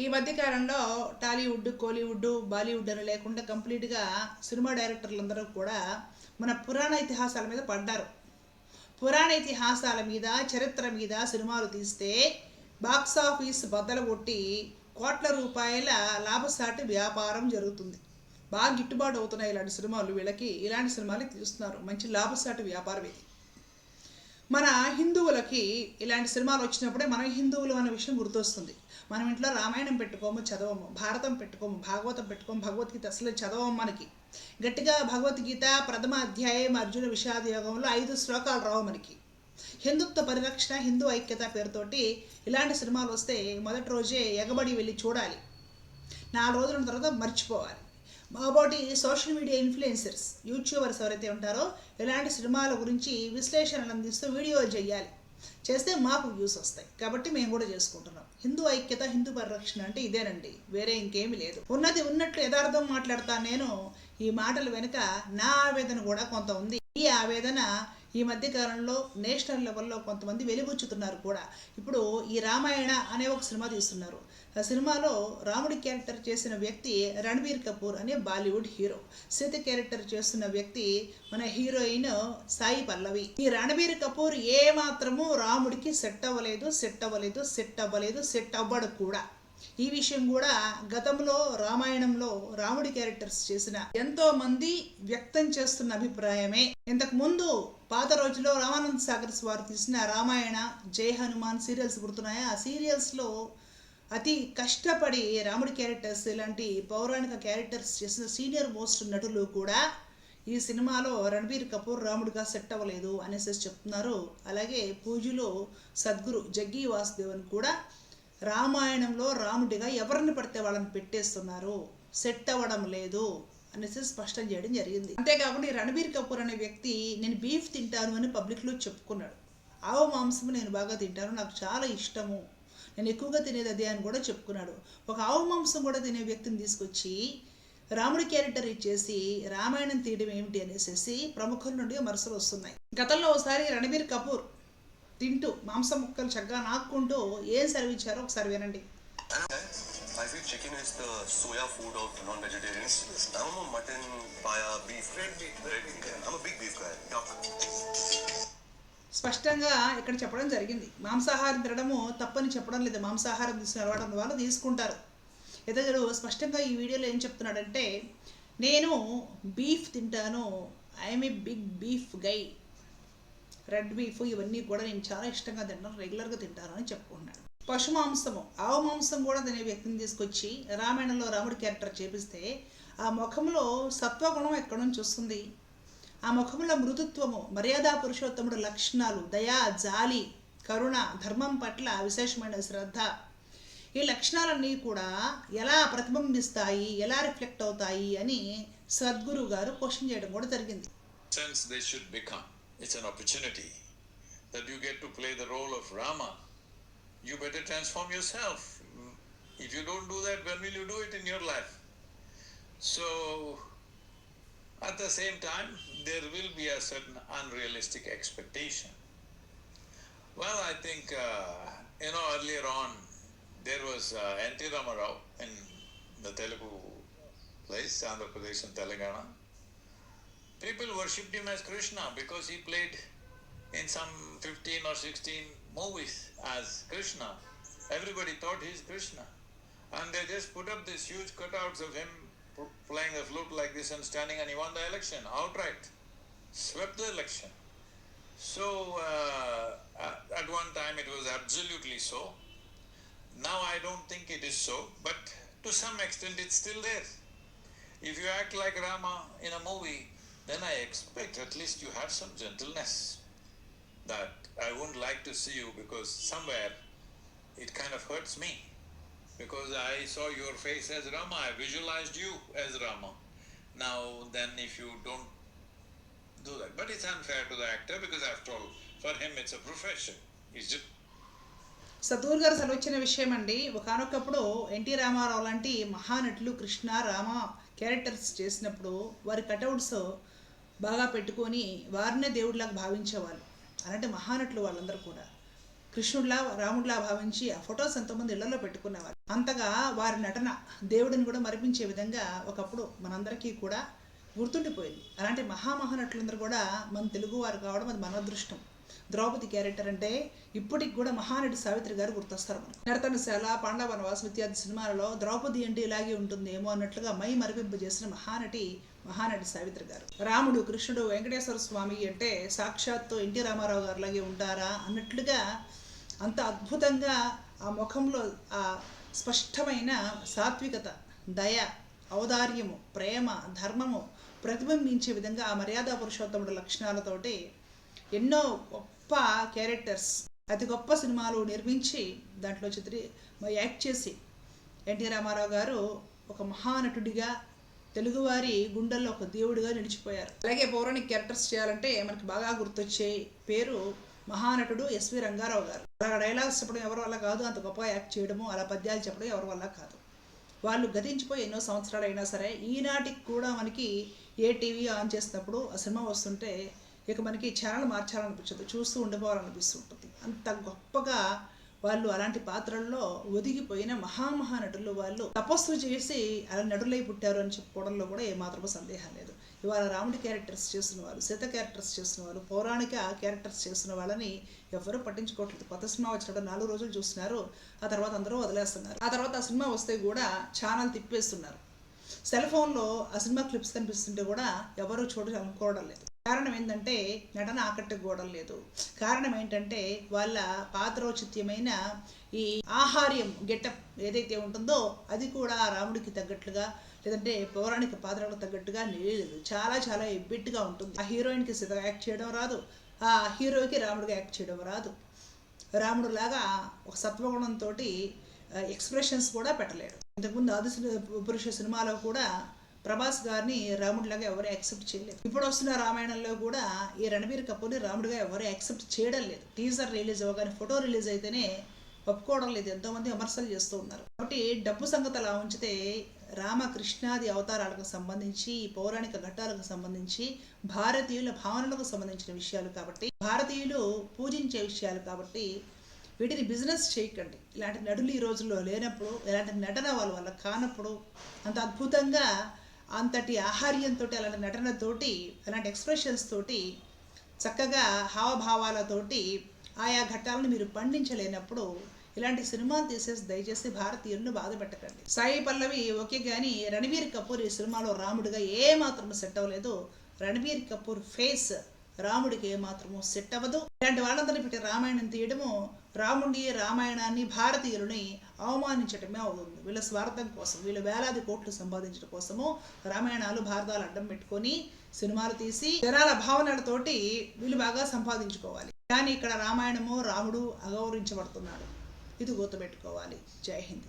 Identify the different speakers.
Speaker 1: ఈ మధ్య కాలంలో టాలీవుడ్, కోలీవుడ్, బాలీవుడ్ అని లేకుండా కంప్లీట్గా సినిమా డైరెక్టర్లందరూ కూడా మన పురాణ ఇతిహాసాల మీద పడ్డారు. పురాణ ఇతిహాసాల మీద, చరిత్ర మీద సినిమాలు తీస్తే బాక్స్ ఆఫీస్ బద్దలు కొట్టి కోట్ల రూపాయల లాభసాటి వ్యాపారం జరుగుతుంది. బాగా గిట్టుబాటు అవుతున్నాయి ఇలాంటి సినిమాలు. వీళ్ళకి ఇలాంటి సినిమాలు తీస్తున్నారు. మంచి లాభసాటి వ్యాపారం ఇది. మన హిందువులకి ఇలాంటి సినిమాలు వచ్చినప్పుడే మనం హిందువులు అనే విషయం గుర్తొస్తుంది. మనం ఇంట్లో రామాయణం పెట్టుకోము, చదవము, భారతం పెట్టుకోము, భాగవతం పెట్టుకోము, భగవద్గీత అసలు చదవము. మనకి గట్టిగా భగవద్గీత ప్రథమ అధ్యాయం అర్జున విషాద యోగంలో 5 శ్లోకాలు రావు మనకి. హిందుత్వ పరిరక్షణ, హిందూ ఐక్యత పేరుతోటి ఇలాంటి సినిమాలు వస్తే మొదటి రోజే ఎగబడి వెళ్ళి చూడాలి, 4 రోజుల తర్వాత మర్చిపోవాలి. కాబట్టి సోషల్ మీడియా ఇన్ఫ్లుయెన్సర్స్, యూట్యూబర్స్ ఎవరైతే ఉంటారో ఇలాంటి సినిమాల గురించి విశ్లేషణలు అందిస్తూ వీడియోలు చేయాలి. చేస్తే మాకు వ్యూస్ వస్తాయి. కాబట్టి మేము కూడా చేసుకుంటున్నాం. హిందూ ఐక్యత, హిందూ పరిరక్షణ అంటే ఇదేనండి, వేరే ఇంకేమీ లేదు. ఉన్నది ఉన్నట్లు యథార్థం మాట్లాడతాను నేను. ఈ మాటల వెనుక నా ఆవేదన కూడా కొంత ఉంది. ఈ ఆవేదన ఈ మధ్య కాలంలో నేషనల్ లెవెల్లో కొంతమంది వెలిబుచ్చుతున్నారు కూడా. ఇప్పుడు ఈ రామాయణ అనే ఒక సినిమా తీస్తున్నారు. ఆ సినిమాలో రాముడి క్యారెక్టర్ చేసిన వ్యక్తి రణబీర్ కపూర్ అనే బాలీవుడ్ హీరో. సీత క్యారెక్టర్ చేస్తున్న వ్యక్తి మన హీరోయిన్ సాయి పల్లవి. ఈ రణబీర్ కపూర్ ఏ మాత్రము రాముడికి సెట్ అవ్వలేదు, సెట్ అవ్వడు కూడా. ఈ విషయం కూడా గతంలో రామాయణంలో రాముడి క్యారెక్టర్స్ చేసిన ఎంతో మంది వ్యక్తం చేస్తున్న అభిప్రాయమే. ఇంతకు ముందు పాత రోజుల్లో రామానంద సాగర్స్ వారు తీసిన రామాయణ, జై హనుమాన్ సీరియల్స్ గుర్తున్నాయా? ఆ సీరియల్స్లో అతి కష్టపడి రాముడి క్యారెక్టర్స్, ఇలాంటి పౌరాణిక క్యారెక్టర్స్ చేసిన సీనియర్ మోస్ట్ నటులు కూడా ఈ సినిమాలో రణబీర్ కపూర్ రాముడిగా సెట్ అవ్వలేదు అనేసి చెప్తున్నారు. అలాగే పూజలో సద్గురు జగ్గి వాసుదేవన్ కూడా రామాయణంలో రాముడిగా ఎవరిని పడితే వాళ్ళని పెట్టేస్తున్నారు, సెట్ అవ్వడం లేదు అనేసి స్పష్టం చేయడం జరిగింది. అంతేకాకుండా ఈ రణబీర్ కపూర్ అనే వ్యక్తి నేను బీఫ్ తింటాను అని పబ్లిక్లో చెప్పుకున్నాడు. ఆవు మాంసం నేను బాగా తింటాను, నాకు చాలా ఇష్టము, నేను ఎక్కువగా తినేది అదే అని కూడా చెప్పుకున్నాడు. ఒక ఆవు మాంసం కూడా తినే వ్యక్తిని తీసుకొచ్చి రాముడి క్యారెక్టర్ ఇచ్చేసి రామాయణం తీయడం ఏమిటి అనేసి ప్రముఖుల నుండి విమర్శలు వస్తున్నాయి. గతంలో ఒకసారి రణబీర్ కపూర్ తింటూ మాంసం ముక్కలు చక్కగా నాక్కుంటూ ఏం సర్వ్ ఇచ్చారో ఒకసారి వినండి.
Speaker 2: I feel chicken is the soya food of non-vegetarians. I'm a mutton, paya, beef. Red meat. I'm a big beef guy. Duck.
Speaker 1: స్పష్టంగా ఇక్కడ చెప్పడం జరిగింది. మాంసాహారం తినడము తప్పని చెప్పడం లేదు. మాంసాహారం తీసుకున్న వాళ్ళు తీసుకుంటారు. ఇతడు స్పష్టంగా ఈ వీడియోలో ఏం చెప్తున్నాడంటే, నేను బీఫ్ తింటాను, I am a big beef guy, red beef ఇవన్నీ కూడా నేను చాలా ఇష్టంగా తింటాను, రెగ్యులర్గా తింటాను అని చెప్పుకున్నాడు. పశు మాంసము, ఆవు మాంసం కూడా తినే వ్యక్తిని తీసుకొచ్చి రామాయణంలో రాముడి క్యారెక్టర్ చేపిస్తే ఆ ముఖంలో సత్వగుణం ఎక్కడి నుంచి వస్తుంది? ఆ ముఖంలో మృదుత్వము, మర్యాదా పురుషోత్తముడు లక్షణాలు, దయా, జాలి, కరుణ, ధర్మం పట్ల విశేషమైన శ్రద్ధ, ఈ లక్షణాలన్నీ కూడా ఎలా ప్రతిబింబిస్తాయి, ఎలా రిఫ్లెక్ట్ అవుతాయి అని సద్గురు గారు క్వశ్చన్ చేయడం కూడా జరిగింది.
Speaker 3: It's an opportunity that you get to play the role of Rama. You better transform yourself. If you don't do that, when will you do it in your life? So, at the same time, there will be a certain unrealistic expectation. Well, I think, earlier on, there was N.T. Ramarao in the Telugu place, Andhra Pradesh and Telangana. People worshipped him as Krishna because he played in some 15 or 16 movies as Krishna. Everybody thought he's Krishna. And they just put up these huge cutouts of him playing the flute like this and standing, and he won the election outright. Swept the election. So, at one time it was absolutely so. Now I don't think it is so, but to some extent it's still there. If you act like Rama in a movie, then I expect at least you have some gentleness. That I wouldn't like to see you because somewhere it kind of hurts me. Because I saw your face as Rama, I visualized you as Rama. Now then if you don't do that. But it's unfair to the actor because after all, for him it's a profession. He's just...
Speaker 1: Sadhguru గారు సెలవిచ్చిన విషయం అండి. ఒకనొకప్పుడు NT Ramarao లాంటి మహానటులు Krishna, Rama characters చేసినప్పుడు వారి cutouts బాగా పెట్టుకొని వారినే దేవుడిలాగా భావించేవాళ్ళు. అలాంటి మహానటులు వాళ్ళందరూ కూడా కృష్ణుడిలా రాముడిలా భావించి ఆ ఫొటోస్ ఎంతోమంది ఇళ్లలో పెట్టుకునేవారు. అంతగా వారి నటన దేవుడిని కూడా మరిపించే విధంగా ఒకప్పుడు మనందరికీ కూడా గుర్తుండిపోయింది. అలాంటి మహానటులందరూ కూడా మన తెలుగు వారు కావడం అది మన అదృష్టం. ద్రౌపది క్యారెక్టర్ అంటే ఇప్పటికి కూడా మహానటి సావిత్రి గారు గుర్తొస్తారు మనకు. నర్తనశాల, పాండవ వనవాసం ఇత్యాది సినిమాలలో ద్రౌపది అంటే ఇలాగే ఉంటుందేమో అన్నట్లుగా మై మరిపింపు చేసిన మహానటి సావిత్రి గారు. రాముడు, కృష్ణుడు, వెంకటేశ్వర స్వామి అంటే సాక్షాత్తు ఎన్టీ రామారావు గారిలాగే ఉంటారా అన్నట్లుగా అంత అద్భుతంగా ఆ ముఖంలో ఆ స్పష్టమైన సాత్వికత, దయ, ఔదార్యము, ప్రేమ, ధర్మము ప్రతిబింబించే విధంగా ఆ మర్యాద పురుషోత్తముడు లక్షణాలతోటి ఎన్నో గొప్ప క్యారెక్టర్స్, అతి గొప్ప సినిమాలు నిర్మించి దాంట్లో యాక్ట్ చేసి ఎన్టీ రామారావు గారు ఒక మహానటుడిగా తెలుగువారి గుండెల్లో ఒక దేవుడిగా నిలిచిపోయారు. అలాగే పౌరాణిక క్యారెక్టర్స్ చేయాలంటే మనకి బాగా గుర్తొచ్చే పేరు మహానటుడు ఎస్వి రంగారావు గారు. అలా డైలాగ్స్ చెప్పడం ఎవరి వల్ల కాదు, అంత గొప్పగా యాక్ట్ చేయడము, అలా పద్యాలు చెప్పడం ఎవరి వల్ల కాదు. వాళ్ళు గతించిపోయి ఎన్నో సంవత్సరాలు అయినా సరే ఈనాటికి కూడా మనకి ఏ టీవీ ఆన్ చేసినప్పుడు ఆ సినిమా వస్తుంటే ఇక మనకి ఛానల్ మార్చాలనిపించదు, చూస్తూ ఉండిపోవాలనిపిస్తుంటుంది. అంత గొప్పగా వాళ్ళు అలాంటి పాత్రల్లో ఒదిగిపోయిన మహానటులు. వాళ్ళు తపస్సు చేసి అలా నటులై పుట్టారు అని చెప్పుకోవడంలో కూడా ఏమాత్రమూ సందేహం లేదు. ఇవాళ రాముడి క్యారెక్టర్స్ చేస్తున్న వాళ్ళు, సీత క్యారెక్టర్స్ చేస్తున్న వాళ్ళు, పౌరాణిక క్యారెక్టర్స్ చేస్తున్న వాళ్ళని ఎవరూ పట్టించుకోవట్లేదు. కొత్త సినిమా వచ్చినప్పుడు 4 రోజులు చూస్తున్నారు, ఆ తర్వాత అందరూ వదిలేస్తున్నారు. ఆ తర్వాత ఆ సినిమా వస్తే కూడా ఛానల్ తిప్పేస్తున్నారు. సెల్ ఫోన్లో ఆ సినిమా క్లిప్స్ కనిపిస్తుంటే కూడా ఎవరూ అనుకోవడం లేదు. కారణం ఏంటంటే నటన ఆకట్టుకోవడం లేదు. కారణం ఏంటంటే వాళ్ళ పాత్రోచిత్యమైన ఈ ఆహార్యం, గెటప్ ఏదైతే ఉంటుందో అది కూడా రాముడికి తగ్గట్లుగా లేదంటే పౌరాణిక పాత్రలకు తగ్గట్టుగా లేదు. చాలా ఎబ్బెట్టుగా ఉంటుంది. ఆ హీరోయిన్కి సీతగా యాక్ట్ చేయడం రాదు, ఆ హీరోకి రాముడిగా యాక్ట్ చేయడం రాదు. రాముడు లాగా ఒక సత్వగుణంతో ఎక్స్ప్రెషన్స్ కూడా పెట్టలేడు. ఇంతకుముందు ఆది పురుష సినిమాలో కూడా ప్రభాస్ గారిని రాముడిలాగా ఎవరు యాక్సెప్ట్ చేయలేదు. ఇప్పుడు వస్తున్న రామాయణంలో కూడా ఈ రణబీర్ కపూర్ని రాముడిగా ఎవరు యాక్సెప్ట్ చేయడం లేదు. టీజర్ రిలీజ్ అవ్వగానే, ఫోటో రిలీజ్ అయితేనే ఒప్పుకోవడం లేదు. ఎంతోమంది విమర్శలు చేస్తూ ఉన్నారు. కాబట్టి డబ్బు సంగతి అలా ఉంచితే రామకృష్ణాది అవతారాలకు సంబంధించి, పౌరాణిక ఘట్టాలకు సంబంధించి, భారతీయుల భావనలకు సంబంధించిన విషయాలు కాబట్టి, భారతీయులు పూజించే విషయాలు కాబట్టి వీటిని బిజినెస్ చేయకండి. ఇలాంటి నటులు ఈ రోజుల్లో లేనప్పుడు, ఇలాంటి నటన వాళ్ళ వల్ల కానప్పుడు, అంత అద్భుతంగా అంతటి ఆహార్యంతో, అలాంటి నటనతోటి, అలాంటి ఎక్స్ప్రెషన్స్ తోటి, చక్కగా హావభావాలతోటి ఆయా ఘట్టాలను మీరు పండించలేనప్పుడు ఇలాంటి సినిమాలు తీసేసి దయచేసి భారతీయులను బాధ పెట్టకండి. సాయి పల్లవి ఓకే, కానీ రణబీర్ కపూర్ ఈ సినిమాలో రాముడిగా ఏమాత్రం సెట్ అవ్వలేదు. రణబీర్ కపూర్ ఫేస్ రాముడికి ఏమాత్రము సెట్ అవ్వదు. ఇలాంటి వాళ్ళందరినీ పెట్టి రామాయణం తీయడము రాముడి, రామాయణాన్ని, భారతీయులని అవమానించడమే అవుతుంది. వీళ్ళ స్వార్థం కోసం, వీళ్ళ వేలాది కోట్లు సంపాదించడం కోసము రామాయణాలు, భారతాలు అడ్డం పెట్టుకొని సినిమాలు తీసి జనాల భావనలతోటి వీళ్ళు బాగా సంపాదించుకోవాలి. కానీ ఇక్కడ రామాయణము, రాముడు అగౌరవించబడుతున్నాడు. ఇది గుర్తుపెట్టుకోవాలి. జై హింద్.